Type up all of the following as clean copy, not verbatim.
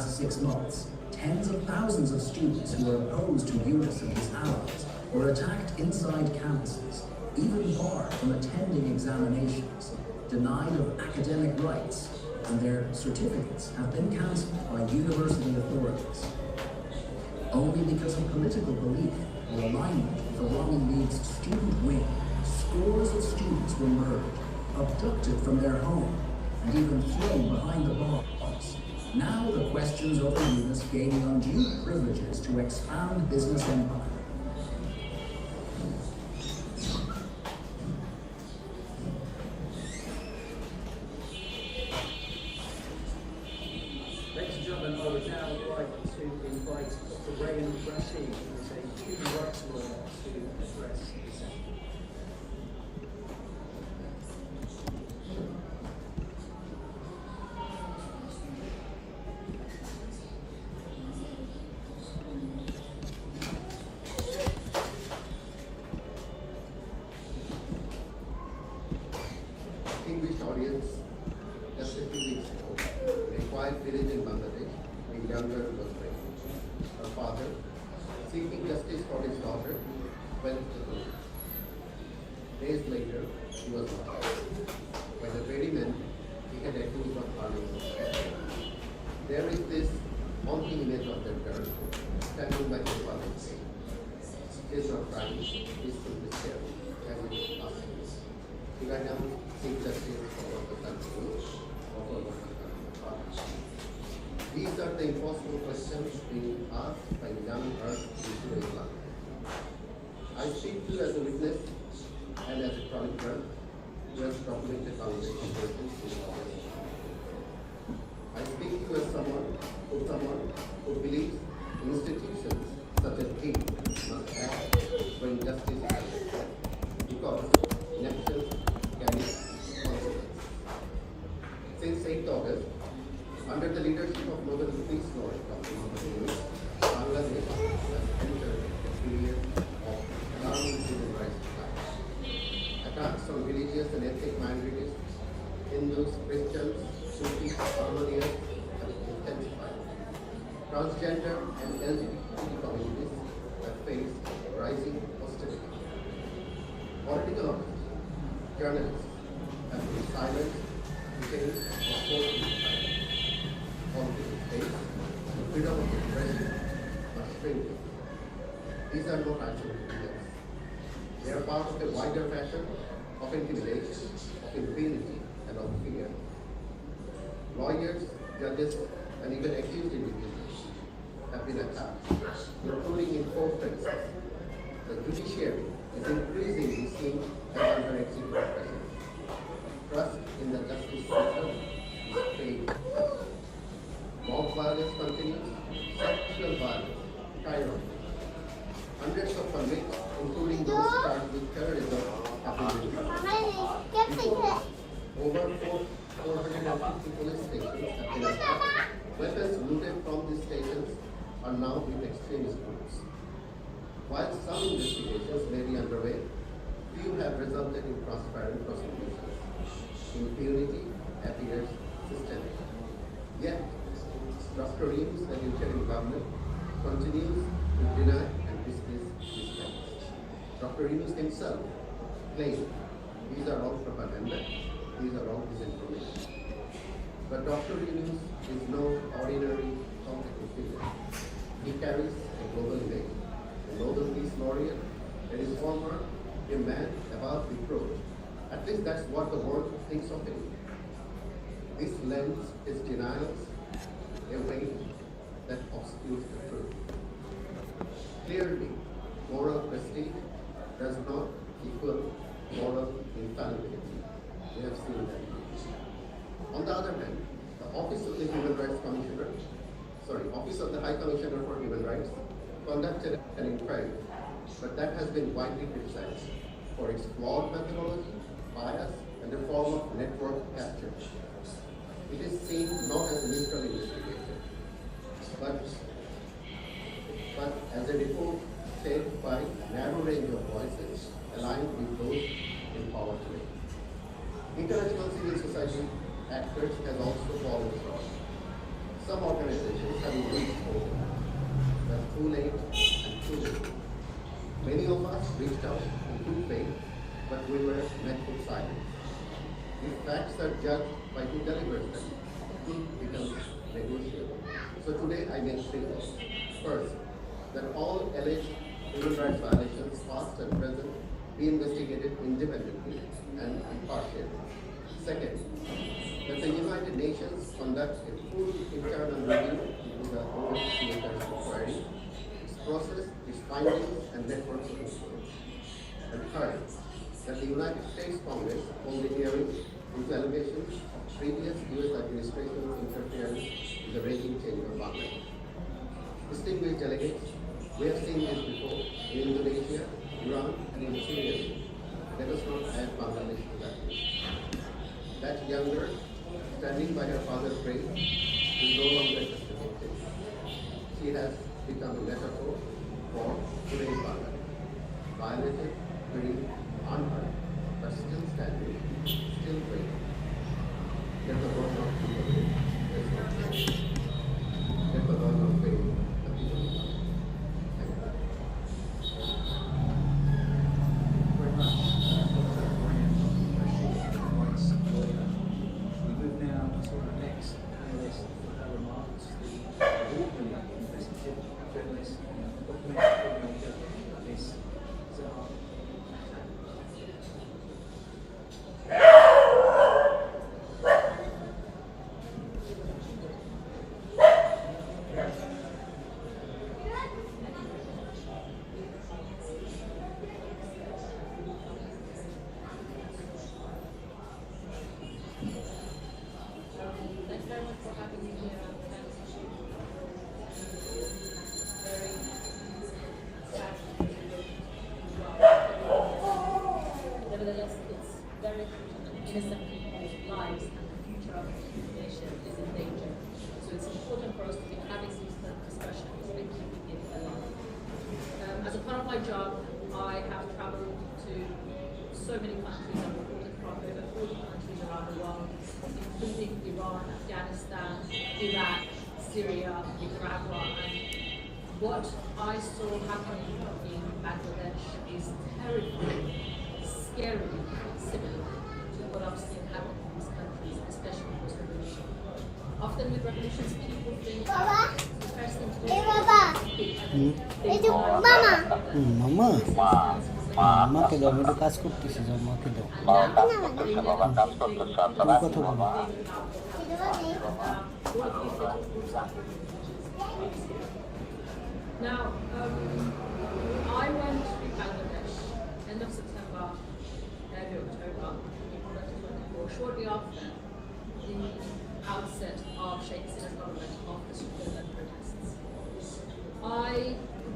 past 6 months, tens of thousands of students who were opposed to Yunus and his allies were attacked inside campuses, even barred from attending examinations, denied of academic rights, and their certificates have been cancelled by university authorities. Only because of political belief or alignment with the Awami League's student wing, scores of students were murdered, abducted from their home, and even thrown behind the bars. Now the questions over Yunus gaining undue privileges to expand business empire. Ladies and gentlemen, I would now like to invite Dr. Rayan Rashid, who is a human rights lawyer, to address the session. Distinguished audience, just a few weeks ago, a quiet village in Bangladesh, a young girl was raped. Her father, seeking justice for his daughter, went to the police. Days later, she was murdered by the very men he had accused of harming her. There is this haunting image of that girl standing by her father's grave. She is not crying, she is simply staring, as if asking, "If I now seek justice for what the country is, or for what the country father?" These are the impossible questions being asked by young earth into Islam. I speak to you as a witness and as a chronicler who has documented foundation cases in our nation. I speak to you as someone who believes institutions such as he must act when justice is necessary, because inactions carry consequences. Since 8th August, under the leadership of Nobel Peace Laureate Dr. Yunus, Bangladesh has entered a period of alarming human rights attacks. Attacks on religious and ethnic minorities, Hindus, Christians, Sufis, Ahmadiyas have intensified. Transgender and LGBT communities have faced rising hostility. Political opposition, journalists have been silenced, detained, or forced to silence. Political space and the freedom of expression are shrinking. These are not isolated events. They are part of a wider pattern of intimidation, of impunity, and of fear. Lawyers, judges, and even accused individuals have been attacked, including in court premises. The judiciary is increasingly seen as under executive pressure. Trust in the justice system is failing. Mob violence continues, sexual violence skyrocketing. Hundreds of convicts, including those charged with terrorism, have been released. Over 450 police stations have been attacked. Weapons looted from these stations are now with extremist groups. While some investigations may be underway, few have resulted in transparent prosecutions. Impunity appears systemic. Yet, Dr. Yunus, the interim government, continues to deny and dismiss these claims. Dr. Yunus himself claimed these are all propaganda, these are all disinformation. But Dr. Yunus is no ordinary political figure. He carries a global image, a Nobel Peace Laureate, a reformer, a man above reproach. At least that's what the world thinks of him. This lends his denials a weight that obscures the truth. Clearly, moral prestige does not equal moral infallibility. We have seen that. On the other hand, the Office of the Office of the High Commissioner for Human Rights conducted an inquiry, but that has been widely criticized for its flawed methodology, bias, and a form of network capture. It is seen not as a neutral investigation, but as a report shaped by a narrow range of voices aligned with those in power today. International civil society actors has also fallen short. Some organizations having reached home. But too late and too late. Many of us reached out in good faith, but we were met with silence. If facts are judged by who delivers them, truth becomes negotiable. So today I make three points. First, that all alleged human rights violations, past and present, be investigated independently and impartially. Second, that the United Nations conduct a full internal review into the OHCHR's inquiry, its process, its findings, and networks of influence. And third, that the United States Congress hold a hearing into allegations of previous U.S. administration's interference in the regime change of Bangladesh. Distinguished delegates, we have seen this before in Indonesia, Iran, and in Syria. Let us not add Bangladesh to that list. That young girl, standing by her father's grave, is no longer just a victim. She has become a metaphor for today's Bangladesh. Violated, grieved, unheard, but still standing, still waiting. Let the word not be the way. Let the word not fail the people of God. Thank you. Very much. Dr. Brian Rashid, rights lawyer. We move now to our next panelist for her remarks, the award-winning investigative journalist and documentary filmmaker, Miss Zahar. Thanks very much for having me here on the issue. Very sad. Nevertheless, it's very innocent people's lives and the future of the nation is in danger. So it's important for us to be having these discussions and keeping it alive. As a part of my job, I have traveled to so many countries. I've reported from over 40 countries around the world, including Iran, Afghanistan, Iraq, Syria, Nicaragua, and what I saw happening in Bangladesh is terrifying, scary, similar to what I've seen happen in these countries, especially post-revolution. Often with revolutions, people think the first thing to do is মামা মাকে দাও আমি একটু কাজ করতেছি যাও মাকে দাও তুমি কথা বলো Now, I went to Bangladesh end of September, early October 2024, shortly after the outset of Sheikh Hasina's government of the student protests. I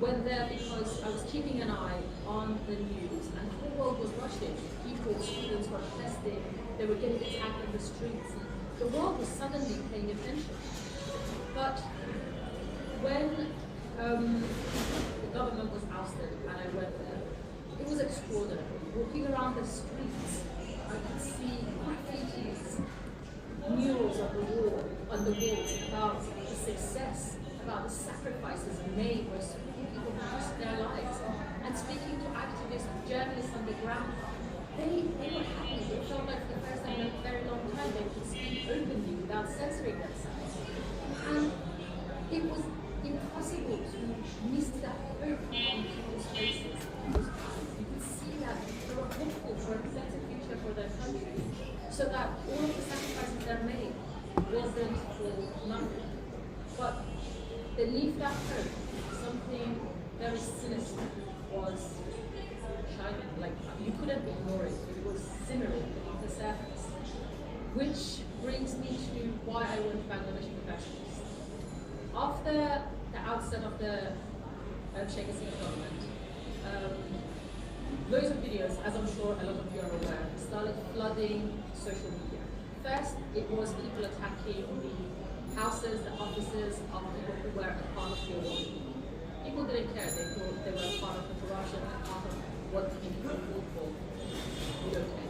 went there because I was keeping an eye on the news and the whole world was rushing. People, students were protesting, they were getting attacked in the streets. The world was suddenly paying attention. But when the government was ousted and I went there, it was extraordinary. Walking around the streets, I could see graffitis, murals on the walls about the success, about the sacrifices made where so many people lost their lives. And speaking to activists, journalists on the ground, they were happy. They felt like for the first time in a very long time they could speak openly without censoring themselves. And it was impossible to miss that hope on people's faces, people's eyes. You could see that they were hopeful for a better future for their country, so that all of the sacrifices they made wasn't for nothing. But beneath that hope, something very sinister was shining. Like you couldn't ignore it. It was simmering beneath the surface. Which brings me to why I went to Bangladesh in the first place. After the outset of the Sheikh Hasina government, loads of videos, as I'm sure a lot of you are aware, started flooding social media. First, it was people attacking the houses, the offices of people who were a part of the war. People didn't care. They thought they were part of the corruption and part of what the people fought for. Okay.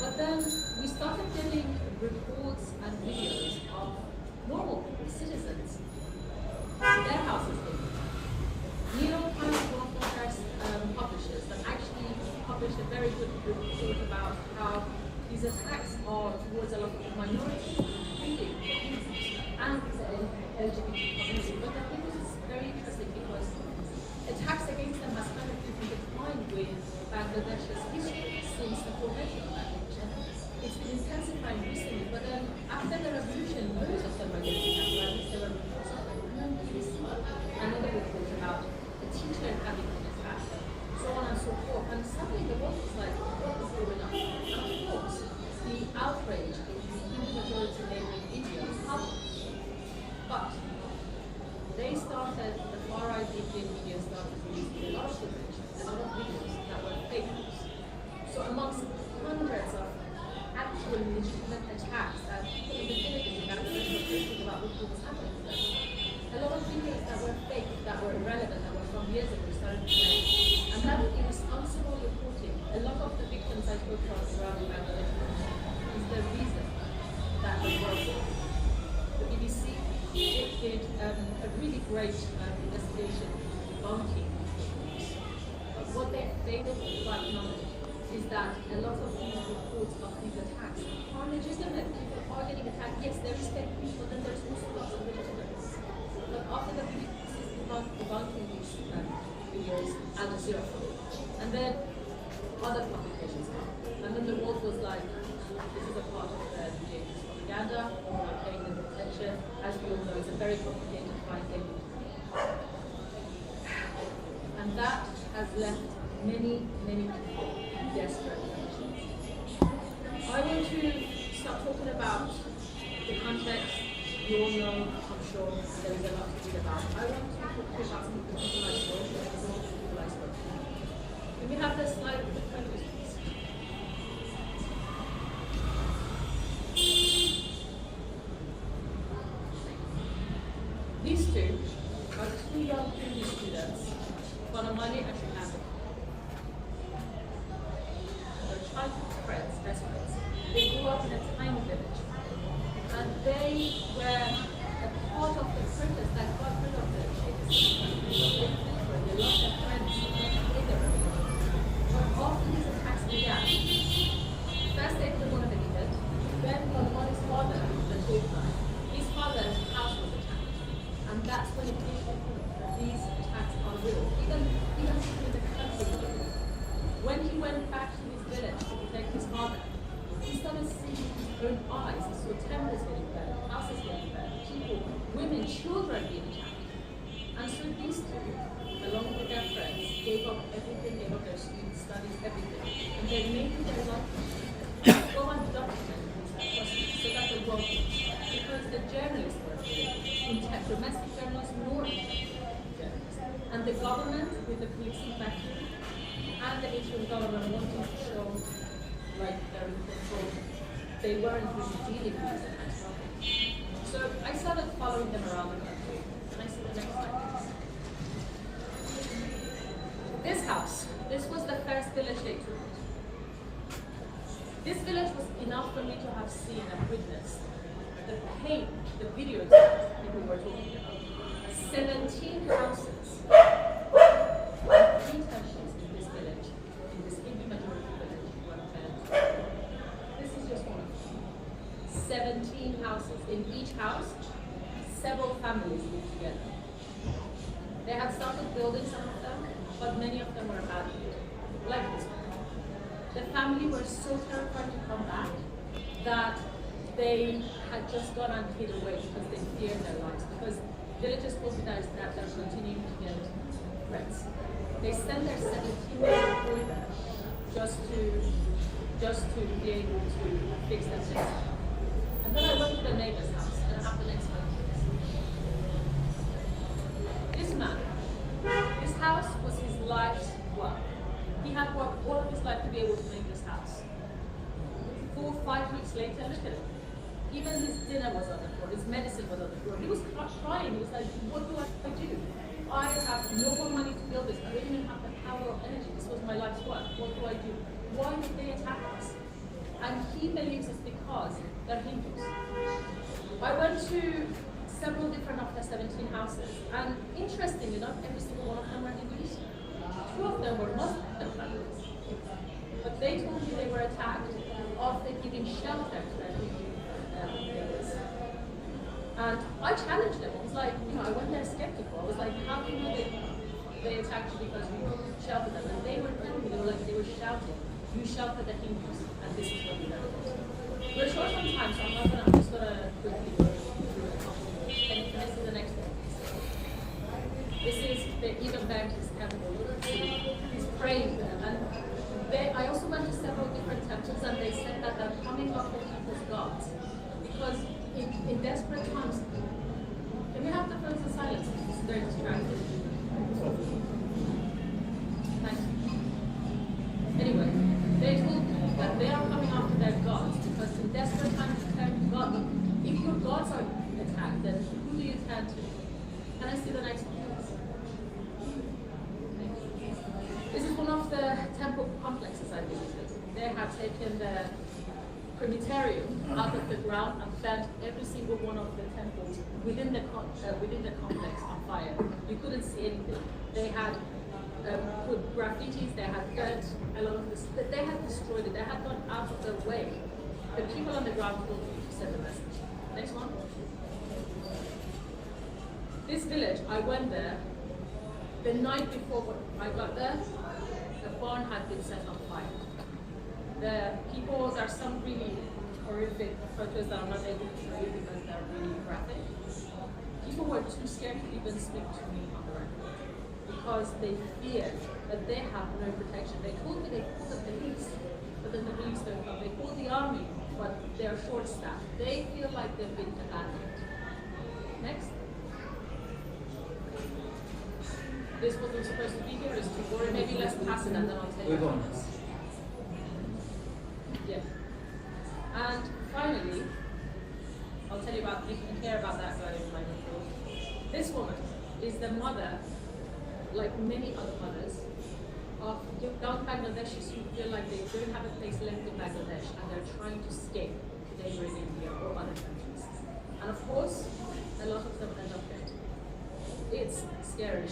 But then we started getting reports and videos of normal people, citizens, LGBT community. But I think this is very interesting because attacks against them has kind of been intertwined with Bangladesh's history since the formation of Bangladesh. And it's been intensifying recently, but then after the revolution, most of them were getting attacked, or at least there were reports of it. And then we see another report about a teacher having been attacked, so on and so forth. And suddenly the world was like, what is going on? And of course, the outrage in the Hindu majority neighboring India was public. But they started, the far-right Indian media started releasing a lot of footage, a lot of videos that were fake news. So amongst hundreds of actual legitimate attacks that people in the villages in Bangladesh were thinking about what was happening to them, a lot of videos that were fake, that were irrelevant, that were from years ago started to play. And that irresponsible reporting, a lot of the victims I spoke to around Bangladesh is the reason that the world, the BBC did a really great investigation debunking these. But what they failed to acknowledge is that a lot of these reports of these attacks are legitimate. People are getting attacked. Yes, there is fake news, but then there's also lots of legitimate ones. But after the BBC is debunking these videos, Al Jazeera followed. And then other publications come. And then the world was like, this is a part of the DJ's propaganda, we're paying them attention. As we all know, it's a very complicated fine thing. And that has left many, many people desperate. I want to start talking about the context. You all know, I'm sure, there is a lot to read about. I want to talk about some of the people I spoke to, and some of the people I spoke to. Can we have this slide with the photos, please? These two are two young PhD students, Bonamani and Chicago. They're childhood friends, best friends. They grew up in a tiny village. And they were a part of the protest that got rid of the Shakespeare. They lost their friends in the village. But after these attacks began, first they didn't want to believe it. Then Bonamani's father, the tour guide, his father's house was attacked. And that's when it came to him that these attacks are real. Even in the country. When he went back to his village to protect his father, he started seeing with his own eyes. He saw temples getting burned, houses getting burned, people, women, children being attacked. And so these two, along with their friends, gave up everything, gave up their studies, everything. And they made it their life to go and document these atrocities so that the world knows. Because the journalists were domestic journalists, nor journalists. And the government, with the policing backing, and the Asian government wanting to show like they're in control, they weren't really dealing with these attacks. So I started following them around the country. Can I see the next slide, please? This house, this was the first village they took. This village was enough for me to have seen and witnessed the pain, the videos that people were talking about. 17 houses, 3 temples in this village, in this Hindu majority village, were burned. This is just one of them. 17 houses. In each house, several families lived together. They had started building some of them, but many of them were abandoned, like this one. The family were so terrified to come back that they had just gone and hid away because they feared their lives. Because villagers told me that they're continuing to get threats. They sent their 17-year-old boy there just to be able to fix their things. And then I went to the neighbor's house, and I have the next one. This man, this house was his life's work. He had worked all of his life to be able to make this house. 4 or 5 weeks later, look at it. Even his dinner was on the floor, his medicine was on the floor. He was crying, he was like, what do I do? I have no more money to build this. I don't even have the power of energy. This was my life's work. What do I do? Why did they attack us? And he believes it's because they're Hindus. I went to several different of the 17 houses, and interestingly, not every single one of them were Hindus. 2 of them were Muslim families. But they told me they were attacked after giving shelter to their Hindu neighbors. And I challenged them. I was like, you know, I went there skeptical. I was like, how can they attacked you because you shouted at them? And they were telling me, they were shouting, you shout at the Hindus, and this is what you done. We're short on time, so I'm just gonna quickly go through a couple more. Can I see the next one? This is the Evangelists temple. He's praying there. And I also went to several different temples, and they said that they're coming up with people's gods. Because in desperate times, can we have the phones in silence? It's very distracting. Thank you. Anyway, they told me that they are coming after their gods because in desperate times you turn to God. But if your gods are attacked, then who do you turn to? Can I see the next one, please? This is one of the temple complexes I visited. They have taken the crematorium out of the ground and set every single one of the temples within the complex on fire. You couldn't see anything. They had put graffitis, they had dirt, a lot of this. They had destroyed it. They had gone out of their way. The people on the ground told me to send a message. Next one. This village, I went there. The night before I got there, the barn had been set on fire. The people, there are some really horrific photos that I'm not able to show you because they're really graphic. People were too scared to even speak to me on the record because they feared that they have no protection. They told me they called the police, but then the police don't come. They called the army, but they're short-staffed. They feel like they've been abandoned. Next. This wasn't supposed to be here, it's too boring. Maybe let's pass it and then I'll tell you about this. Yeah. And finally, I'll tell you about, you can hear about that guy in my report. This woman is the mother, like many other mothers, of young Bangladeshis who feel like they don't have a place left in Bangladesh and they're trying to escape to neighboring India or other countries. And of course, a lot of them end up dead. It's scary.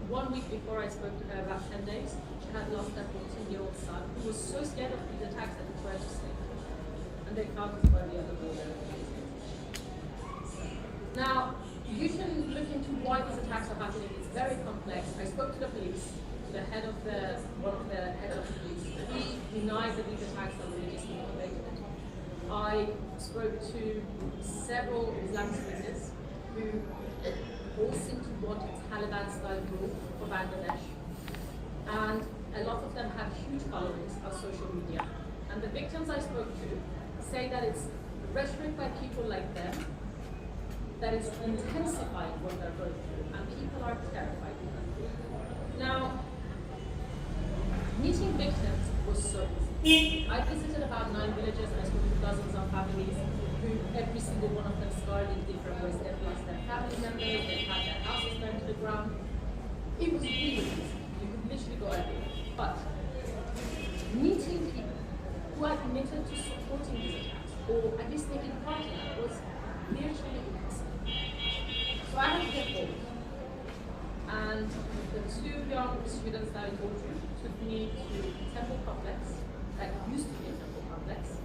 1 week before I spoke to her, about 10 days, she had lost her 14-year-old son who was so scared of these attacks that he tried to sleep. And they found his body on the border. Now, you can look into why these attacks are happening. It's very complex. I spoke to the police, the head of one of the heads of the police. He denied that these attacks are religiously motivated. I spoke to several Islamic leaders who all seem to want a Taliban-style rule for Bangladesh. And a lot of them have huge followings on social media. And the victims I spoke to say that it's rhetoric by people like them that is intensifying what they're going through, and people are terrified. Now, meeting victims was so easy. I visited about 9 villages and I spoke to dozens of families who every single one of them scarred in different ways. They've lost their family members, they've had their houses burned to the ground. It was really easy. You could literally go everywhere. But meeting people who are committed to supporting these attacks, or at least taking part in it, was virtually impossible. So I had to get bold. And the 2 young students that I told you took me to a temple complex that used to be a temple complex.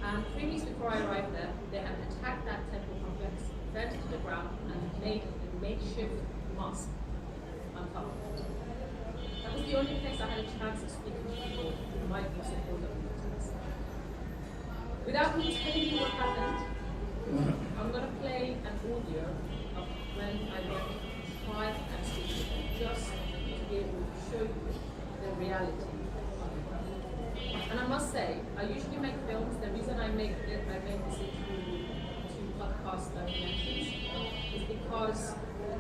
And 3 weeks before I arrived there, they had attacked that temple complex, burnt it to the ground, and made a makeshift mosque on top of it. That was the only place I had a chance of speaking to people who might be supportive of this. Without me telling you what happened, I'm going to play an audio of when I went to try and speak to them, just to be able to show you the reality. And I must say, I usually make films. The reason I make this into podcast documentaries is because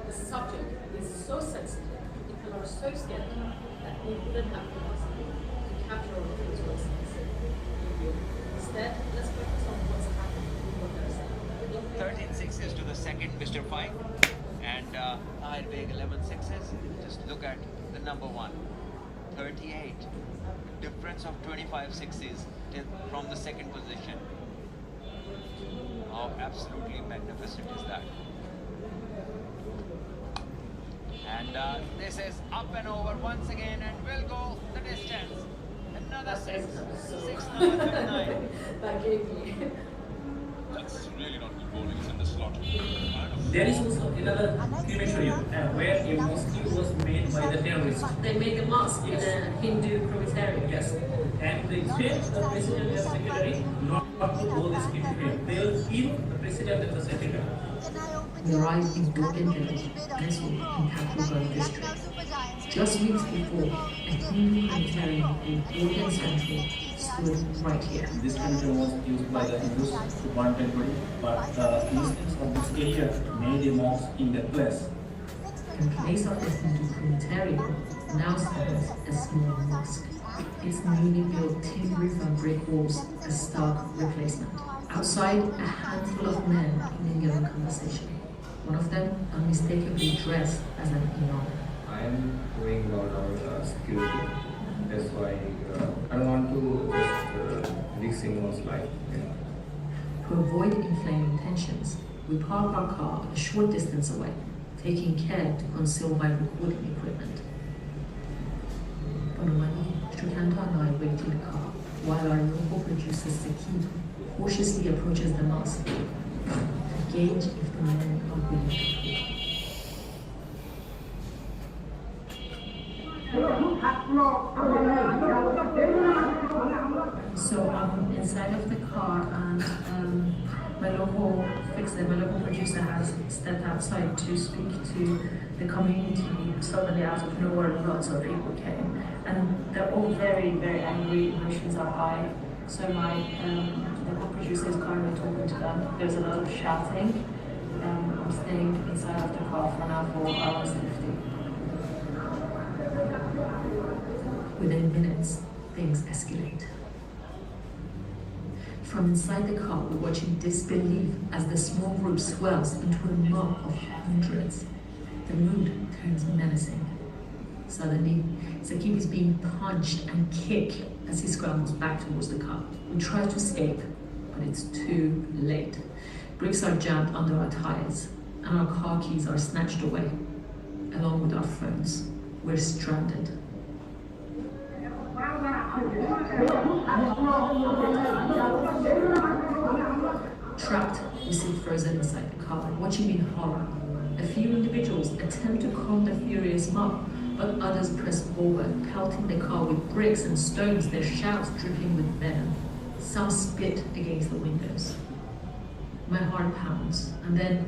the subject is so sensitive. People are so scared that we wouldn't have capacity to capture all of those voices. Instead, let's focus on what's happening and what they're saying. 13 sixes to the second, Mr. 5. And I'll big 11 sixes. Just look at the number 1. 38. Difference of 25 sixes from the second position. How absolutely magnificent is that? And this is up and over once again, and will go the distance. Another 6. 6 number 39. That gave me. That's really not good bowling, it's in the slot. There is also another crematorium where a mosque was made by the terrorists. They made a mosque in a Hindu crematorium. Yes. And they told the president and the secretary not to go this crematorium. They will kill the president and the secretary. We arrived in Broken Village, Mysore, in Kathmandu district. Just weeks before, a Hindu crematorium in Orient Central stood right here. This crematorium was used by the Hindus to burn dead body, but the Muslims of this area made a mosque in that place. In place of the Hindu crematorium, now stands a small mosque. Its newly built tin roof and brick walls, a stark replacement. Outside, a handful of men mingling in conversation. One of them unmistakably dressed as an imam. I am worrying about our security. That's why I don't want to just risk anyone's life. To avoid inflaming tensions, we park our car a short distance away, taking care to conceal my recording equipment. Banumani, Shrikanta and I wait in the car while our local producer Sakib cautiously approaches the mosque to gauge if the men are willing to talk. So I'm inside of the car and my local producer has stepped outside to speak to the community. Suddenly out of nowhere lots of people came and they're all very, very angry, emotions are high. So my local producer is currently talking to them. There's a lot of shouting. I'm staying inside of the car for now for our safety. Within minutes, things escalate. From inside the car, we're watching disbelief as the small group swells into a mob of hundreds. The mood turns menacing. Suddenly, Sakib is being punched and kicked as he scrambles back towards the car. We try to escape, but it's too late. Bricks are jammed under our tires, and our car keys are snatched away. Along with our phones, we're stranded. Trapped, we sit frozen inside the car, watching in horror. A few individuals attempt to calm the furious mob, but others press forward, pelting the car with bricks and stones, their shouts dripping with venom. Some spit against the windows. My heart pounds, and then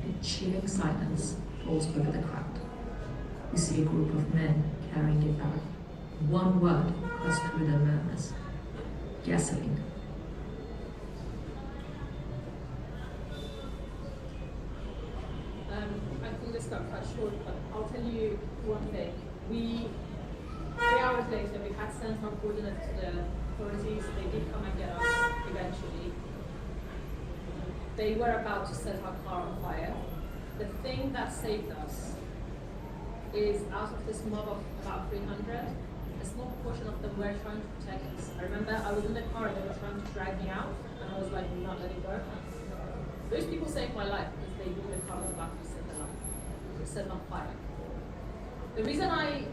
a chilling silence falls over the crowd. We see a group of men carrying a bag. One word cuts through the murmurs. Gasoline. I think this got cut short, but I'll tell you one thing. 3 hours later, we had sent our coordinates to the authorities. They did come and get us eventually. They were about to set our car on fire. The thing that saved us is out of this mob of about 300, a small portion of them were trying to protect us. I remember I was in the car and they were trying to drag me out, and I was like, not letting go. Those people saved my life because they knew the car was about to be set on fire. The reason I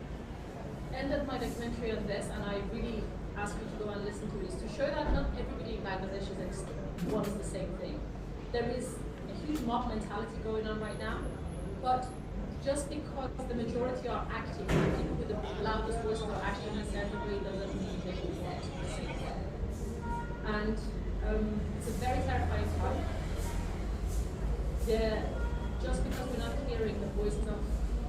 ended my documentary on this, and I really ask you to go and listen to it, is to show that not everybody in Bangladesh wants the same thing. There is a huge mob mentality going on right now, but just because the majority are acting, and people with the loudest voices are acting in a certain way, doesn't mean they will want the same way. And it's a very terrifying time. Just because we're not hearing the voices of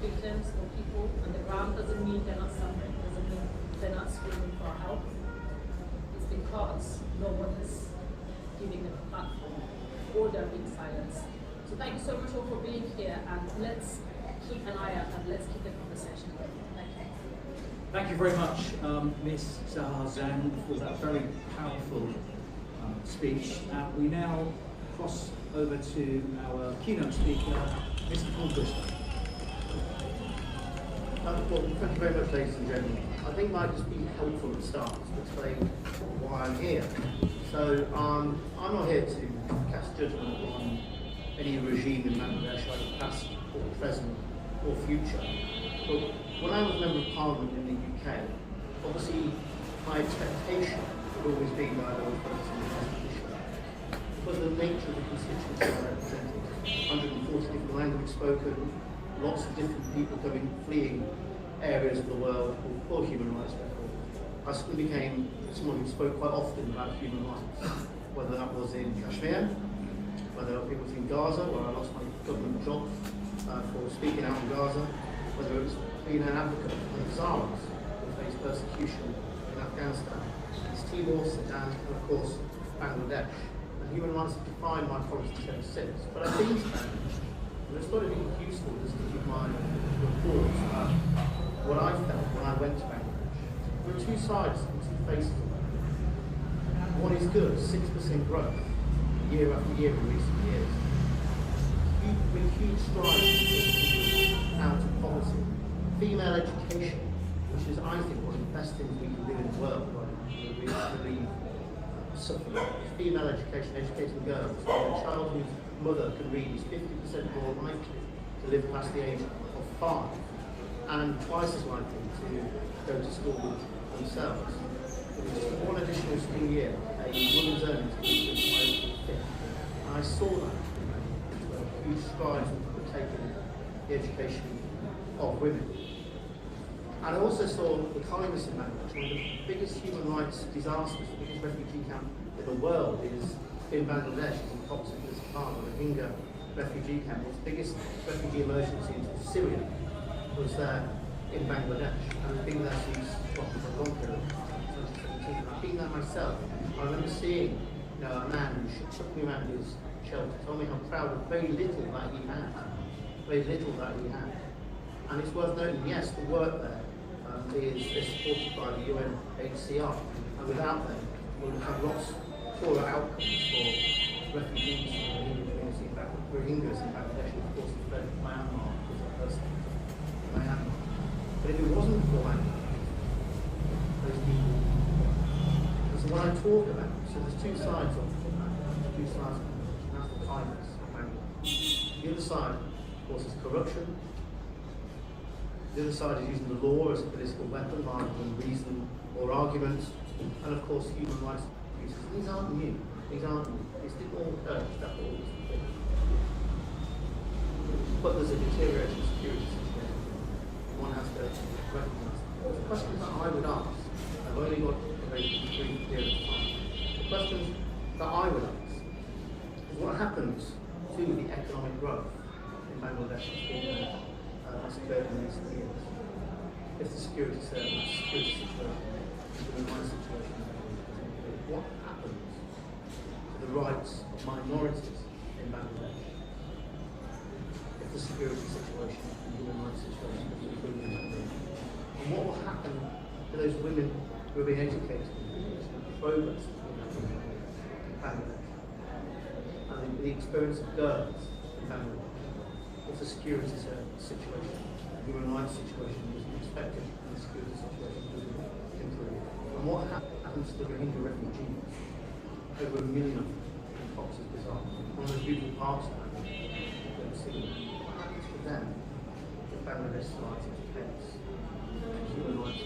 victims or people on the ground doesn't mean they're not suffering, doesn't mean they're not screaming for help. It's because no one is giving them a platform or they're being silenced. So thank you so much all for being here, and let's keep an eye out and let's keep the conversation going. Thank you. Thank you very much, Ms. Sahar Zan, for that very powerful speech. We now cross over to our keynote speaker, Mr. Paul Bristol. Thank you very much, ladies and gentlemen. I think it might just be helpful at the start to explain why I'm here. So, I'm not here to cast judgment on any regime in Bangladesh, either past or present or future. But when I was a Member of Parliament in the UK, obviously my expectation had always been that I was focusing on the constitution. because of the nature of the constituency I represented. 140 different languages spoken, lots of different people fleeing areas of the world for human rights record. I suddenly became someone who spoke quite often about human rights, whether that was in Kashmir, whether it was in Gaza, where I lost my government job for speaking out in Gaza, whether it was being an advocate for the Zaras who faced persecution in Afghanistan, East Timor, Sudan, and of course Bangladesh. And human rights have defined my policy ever since. But I've been to Bangladesh, and it's thought it'd be useful just to give my reports about what I felt when I went to Bangladesh. There are two sides and two faces of it. One is good, 6% growth, year after year in recent years. With huge strides out of poverty. Female education, which is, I think, one of the best things we can do in the world right now. We relieve suffering. Female education, educating girls. A child whose mother can read is 50% more likely to live past the age of 5, and twice as likely to go to school themselves. With just one additional school year, a woman's earnings increased by 50. And I saw that. Huge strides were taken in the education of women. And I also saw the kindness in Bangladesh. One of the biggest human rights disasters, the biggest refugee camp in the world is in Bangladesh, in Cox's Bazar, the Rohingya refugee camp. Its biggest refugee emergency into Syria was there in Bangladesh. And I've been there since, for a long period, 2017. I've been there myself. I remember seeing a man who took me around his shelter, told me how proud of very little that he had. Very little that he had. And it's worth noting, yes, the work there is supported by the UNHRC, and without them, we would have lots poorer outcomes for refugees in the community, Rohingyas in Bangladesh, and of course, the fled Myanmar was a person in Myanmar. But if it wasn't for those people, and so when I talk about it, so there's two sides of it, two sides of it. Kindness of Bangladesh. The other side, of course, is corruption. The other side is using the law as a political weapon rather than reason or argument. And of course, human rights abuses. These aren't new. These didn't all occur. That all was before. But there's a deteriorating security situation. One has to recognise that. The questions that I would ask, I've only got a very brief period of time. The questions that I would ask, what happens to the economic growth in Bangladesh that's occurred in recent years? If the security situation, the human rights situation, what happens to the rights of minorities in Bangladesh? If the security situation, the human rights situation is improved in Bangladesh? And what will happen to those women who are being educated and progress in Bangladesh? And the experience of girls in Bangladesh, if the security situation, the human rights situation isn't expected, and the security situation doesn't improve. And what happens to the Rohingya refugees? Over 1 million of them in Cox's Bazar, one of the beautiful parts of Bangladesh, don't see them. What happens to them if Bangladesh starts its case? Human rights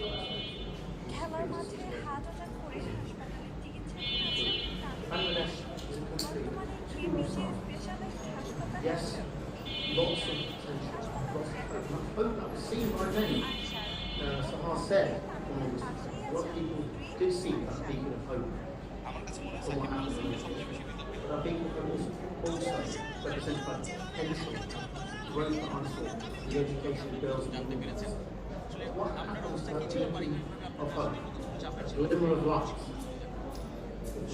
Bangladesh is a country. Yes, lots of potential, lots of hope. And I hope that was seen by many. Sahar said, a lot of people did see that beacon of hope from what happened in this country. But I think it was also represented by potential growth that I saw, the education of girls and women. What happens to that beacon of hope? The glimmer of light.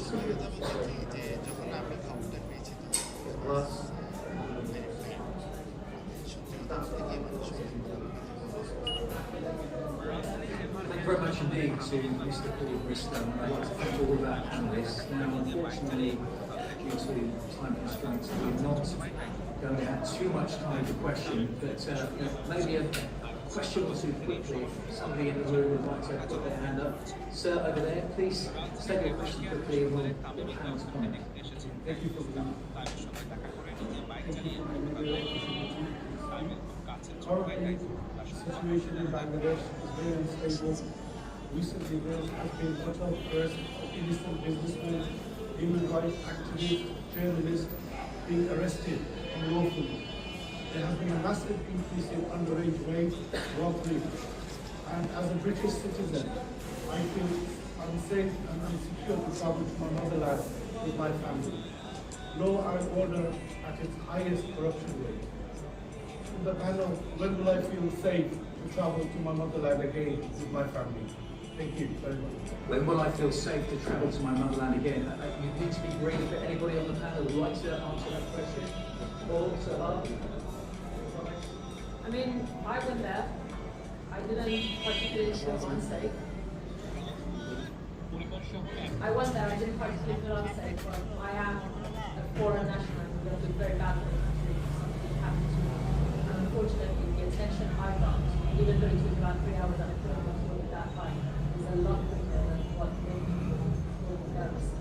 Thank you very much indeed to Mr. Paul Bristol. I'd like to thank all of our panellists. Now, unfortunately, due to time constraints, we're not going to have too much time for questions, but maybe a question or two quickly. If somebody in the room would like to put their hand up. Sir, over there, please state your question quickly and we'll get the panel's comment. Thank you for the Currently, the situation in Bangladesh is very unstable. Recently, there has been a lot of press of innocent businessmen, human rights activists, journalists being arrested unlawfully. There has been a massive increase in underage rape, robbery, and as a British citizen, I feel unsafe and unsecure to travel to my motherland with my family. Law and order at its highest corruption rate. In the panel, when will I feel safe to travel to my motherland again with my family? Thank you very much. When will I feel safe to travel to my motherland again? You need to be brief, but anybody on the panel would like to answer that question? Paul, Salah? I mean, I went there. I didn't particularly feel unsafe. I went there, I didn't particularly feel unsafe, but I am a foreign national and going to do very bad for the country if something happened to me. And unfortunately, the attention I got, even though it took about 3 hours and I couldn't afford it that time, is a lot quicker than what many people will notice.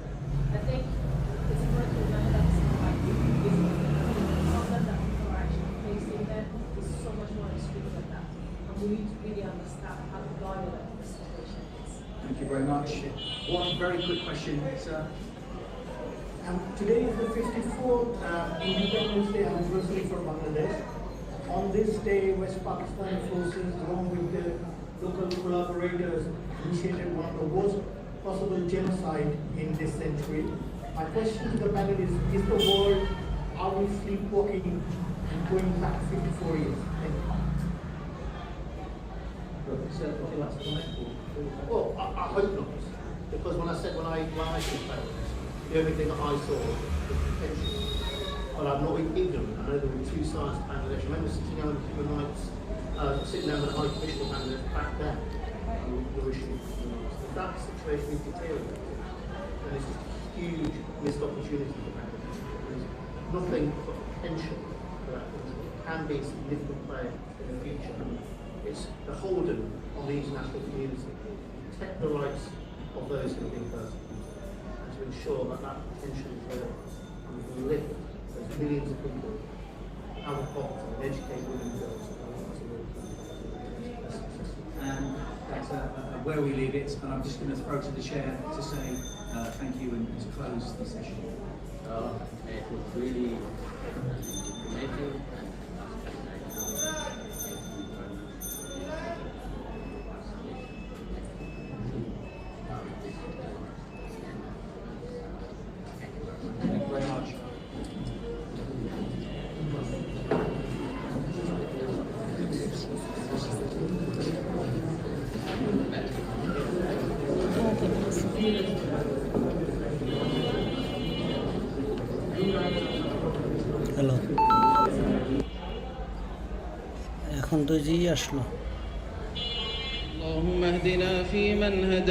I think it's important to remember that this is like business. The problem that people are actually facing there is so much more extreme than that. And we need to really understand how violent the situation is. Thank you very much. One very quick question, sir. Today is the 54th Independence Day anniversary for Bangladesh. On this day, West Pakistani forces, along with the local collaborators, initiated one of the worst possible genocide in this century. My question to the panel is the world, are we sleepwalking and going back 54 years? Thank you. Sir, would you like to comment? Well, I hope not, because when I think about it, the only thing that I saw was potential. But I'm not ignorant. I know there were two sides to Bangladesh. I remember sitting down with human rights, sitting down with the High Commissioner of Bangladesh back then, the issue of human rights. If that situation is deteriorating, then it's just a huge missed opportunity for Bangladesh. There's nothing but potential for that country. It can be a significant player in the future. It's beholden on the international community to protect the rights of those who have been persecuted and to ensure that that potential is there and we can lift those millions of people out of poverty and educate women and girls. And that's where we leave it. And I'm just going to throw to the chair to say thank you and to close the session. It was really amazing. Thank you very much. Hello, এখন তো জি আসলো। اللهم اهدنا فيمن هديت